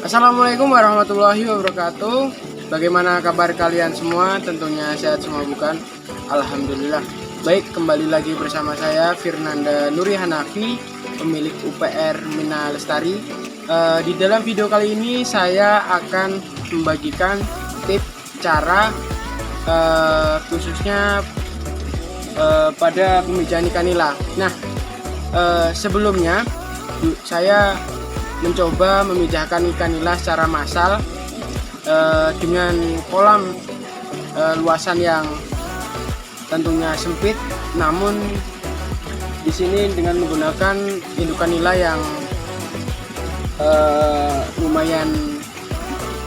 Assalamualaikum warahmatullahi wabarakatuh. Bagaimana kabar kalian semua? Tentunya sehat semua bukan? Alhamdulillah. Baik, kembali lagi bersama saya Firnanda Nuri Hanafi, pemilik UPR Mina Lestari. Di dalam video kali ini saya akan membagikan tips cara khususnya pada pemijahan ikan nila. Nah, sebelumnya saya mencoba memijahkan ikan nila secara massal dengan kolam luasan yang tentunya sempit, namun di sini dengan menggunakan indukan nila yang lumayan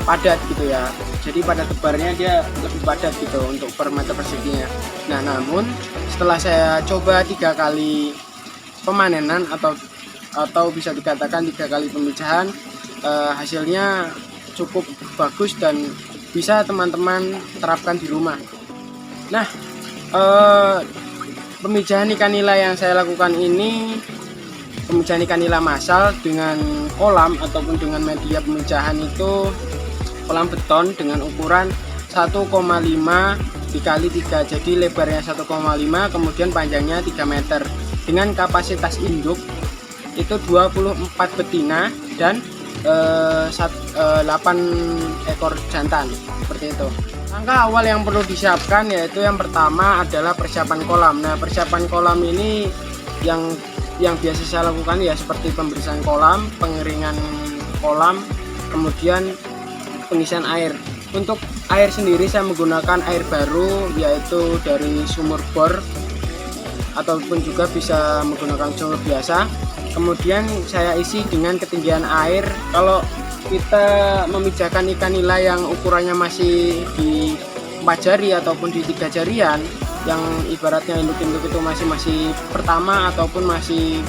padat gitu ya. Jadi pada tebarnya dia lebih padat gitu untuk per meter perseginya. Nah, namun setelah saya coba 3 kali pemanenan atau bisa dikatakan 3 kali pemijahan, hasilnya cukup bagus dan bisa teman-teman terapkan di rumah. Nah, pemijahan ikan nila yang saya lakukan ini pemijahan ikan nila massal dengan kolam ataupun dengan media pemijahan itu kolam beton dengan ukuran 1,5 dikali 3, jadi lebarnya 1,5 kemudian panjangnya 3 meter dengan kapasitas induk itu 24 betina dan 8 ekor jantan, seperti itu. Langkah awal yang perlu disiapkan yaitu yang pertama adalah persiapan kolam. Nah, persiapan kolam ini yang biasa saya lakukan ya seperti pembersihan kolam, pengeringan kolam, kemudian pengisian air. Untuk air sendiri saya menggunakan air baru yaitu dari sumur bor ataupun juga bisa menggunakan sumur biasa. Kemudian saya isi dengan ketinggian air. Kalau kita memijahkan ikan nila yang ukurannya masih di 4 jari ataupun di 3 jarian, yang ibaratnya induk-induk itu masih pertama ataupun masih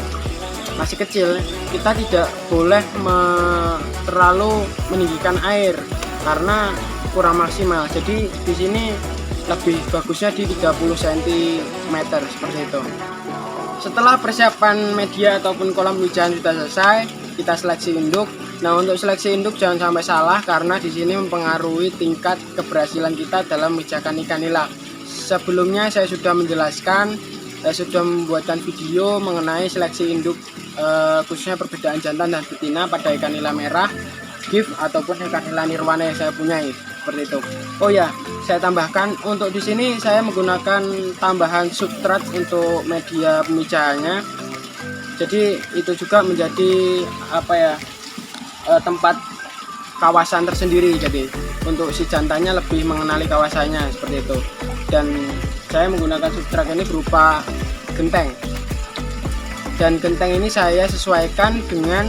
kecil, kita tidak boleh terlalu meninggikan air karena kurang maksimal. Jadi di sini lebih bagusnya di 30 cm seperti itu. Setelah persiapan media ataupun kolam pemijahan sudah selesai, kita seleksi induk. Nah, untuk seleksi induk jangan sampai salah karena di sini mempengaruhi tingkat keberhasilan kita dalam memijahkan ikan nila. Sebelumnya saya sudah menjelaskan, saya sudah membuatkan video mengenai seleksi induk khususnya perbedaan jantan dan betina pada ikan nila merah, gift ataupun ikan nila nirwana yang saya punyai, seperti itu. Oh ya, saya tambahkan untuk di sini saya menggunakan tambahan substrat untuk media pemijahannya. Jadi itu juga menjadi tempat kawasan tersendiri. Jadi untuk si jantannya lebih mengenali kawasannya seperti itu. Dan saya menggunakan substrat ini berupa genteng. Dan genteng ini saya sesuaikan dengan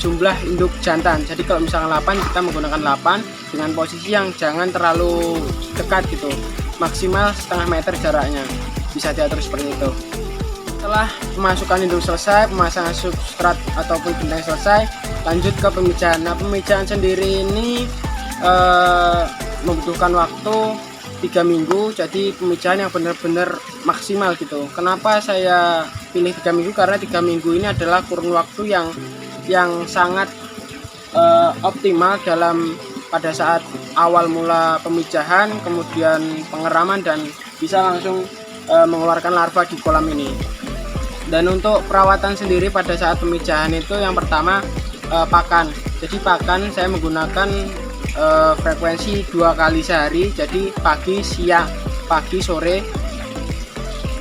jumlah induk jantan. Jadi kalau misalnya 8, kita menggunakan 8 dengan posisi yang jangan terlalu dekat gitu, maksimal setengah meter jaraknya, bisa diatur seperti itu. Setelah pemasukan induk selesai, pemasangan substrat ataupun genteng selesai, lanjut ke pemijahan. Nah, pemijahan sendiri ini membutuhkan waktu 3 minggu, jadi pemijahan yang benar-benar maksimal gitu. Kenapa saya pilih 3 minggu? Karena 3 minggu ini adalah kurun waktu yang sangat optimal dalam pada saat awal mula pemijahan, kemudian pengeraman dan bisa langsung mengeluarkan larva di kolam ini. Dan untuk perawatan sendiri pada saat pemijahan itu yang pertama pakan. Jadi pakan saya menggunakan frekuensi 2 kali sehari, jadi pagi, siang, pagi, sore,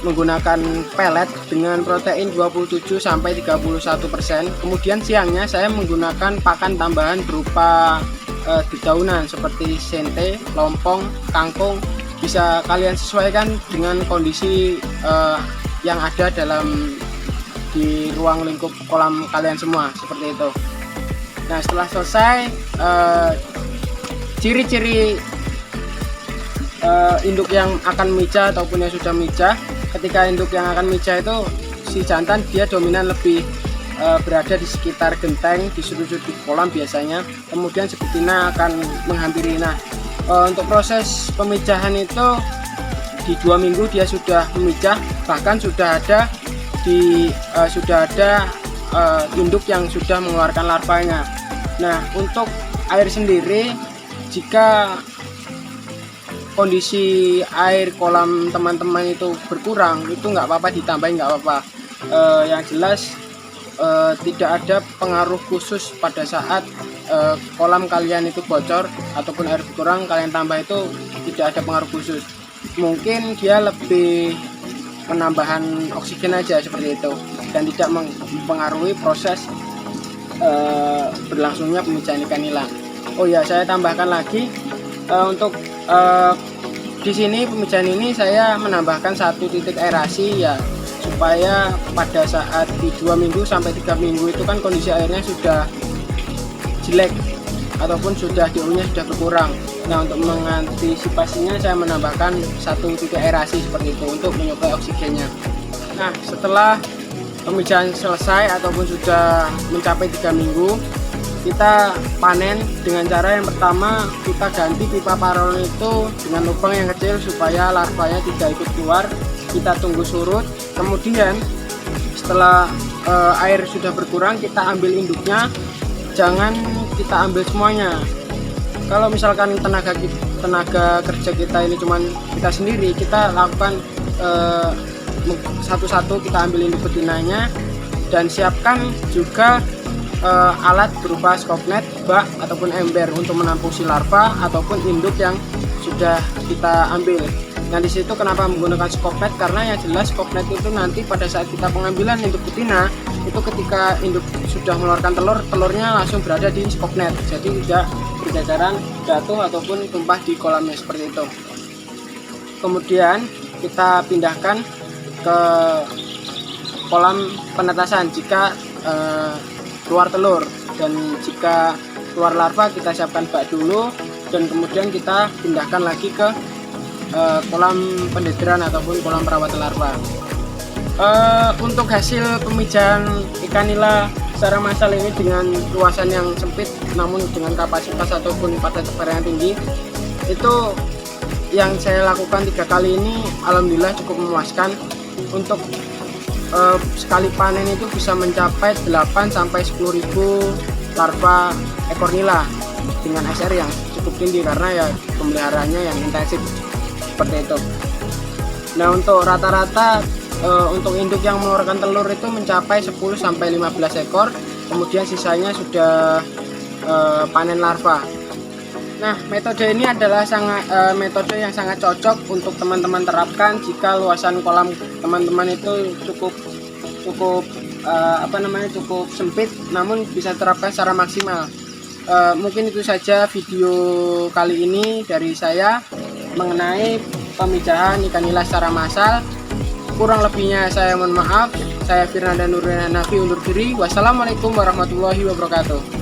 menggunakan pelet dengan protein 27-31%. Kemudian siangnya saya menggunakan pakan tambahan berupa dedaunan seperti sente, lompong, kangkung. Bisa kalian sesuaikan dengan kondisi yang ada di ruang lingkup kolam kalian semua, seperti itu. Nah, setelah selesai, ciri-ciri induk yang akan mijah ataupun yang sudah mijah. Ketika induk yang akan mijah itu si jantan dia dominan lebih berada di sekitar genteng, di sudut-sudut kolam biasanya. Kemudian si betina akan menghampiri. Nah, untuk proses pemijahan itu di 2 minggu dia sudah memijah, bahkan sudah ada induk yang sudah mengeluarkan larvanya. Nah, untuk air sendiri, jika kondisi air kolam teman-teman itu berkurang, itu nggak apa-apa ditambahin, nggak apa-apa. Yang jelas tidak ada pengaruh khusus pada saat kolam kalian itu bocor ataupun air berkurang kalian tambah, itu tidak ada pengaruh khusus. Mungkin dia lebih penambahan oksigen aja seperti itu, dan tidak mempengaruhi proses berlangsungnya pemijahan ikan nila. Oh ya, saya tambahkan lagi untuk di sini pemijahan ini saya menambahkan 1 titik aerasi ya, supaya pada saat di 2 minggu sampai 3 minggu itu kan kondisi airnya sudah jelek ataupun sudah DO-nya sudah berkurang. Nah, untuk mengantisipasinya saya menambahkan 1 titik aerasi seperti itu untuk menyuplai oksigennya. Nah, setelah pemijahan selesai ataupun sudah mencapai 3 minggu, kita panen dengan cara yang pertama, kita ganti pipa paralon itu dengan lubang yang kecil supaya larvanya tidak ikut keluar. Kita tunggu surut, kemudian setelah air sudah berkurang, kita ambil induknya. Jangan kita ambil semuanya. Kalau misalkan tenaga kerja kita ini cuman kita sendiri, kita lakukan satu-satu, kita ambil induk betinanya dan siapkan juga alat berupa skopnet, bak ataupun ember untuk menampung si larva ataupun induk yang sudah kita ambil. Nah, di situ kenapa menggunakan skopnet, karena yang jelas skopnet itu nanti pada saat kita pengambilan induk betina itu ketika induk sudah mengeluarkan telur, telurnya langsung berada di skopnet, jadi tidak berjajaran jatuh ataupun tumpah di kolamnya seperti itu. Kemudian kita pindahkan ke kolam penetasan jika keluar telur, dan jika keluar larva kita siapkan bak dulu, dan kemudian kita pindahkan lagi ke kolam pendederan ataupun kolam perawatan larva. Untuk hasil pemijahan ikan nila secara massal ini dengan luasan yang sempit namun dengan kapasitas ataupun pada tekanan yang tinggi, itu yang saya lakukan 3 kali ini alhamdulillah cukup memuaskan. Untuk sekali panen itu bisa mencapai 8 sampai 10.000 larva ekor nila dengan SR yang cukup tinggi karena ya pemeliharaannya yang intensif seperti itu. Nah, untuk rata-rata untuk induk yang mengeluarkan telur itu mencapai 10 sampai 15 ekor, kemudian sisanya sudah panen larva. Nah, metode ini adalah metode yang sangat cocok untuk teman-teman terapkan jika luasan kolam teman-teman itu cukup sempit, namun bisa terapkan secara maksimal. Mungkin itu saja video kali ini dari saya mengenai pemijahan ikan nila secara massal. Kurang lebihnya saya mohon maaf. Saya Firnanda Nurina Nafi undur diri. Wassalamualaikum warahmatullahi wabarakatuh.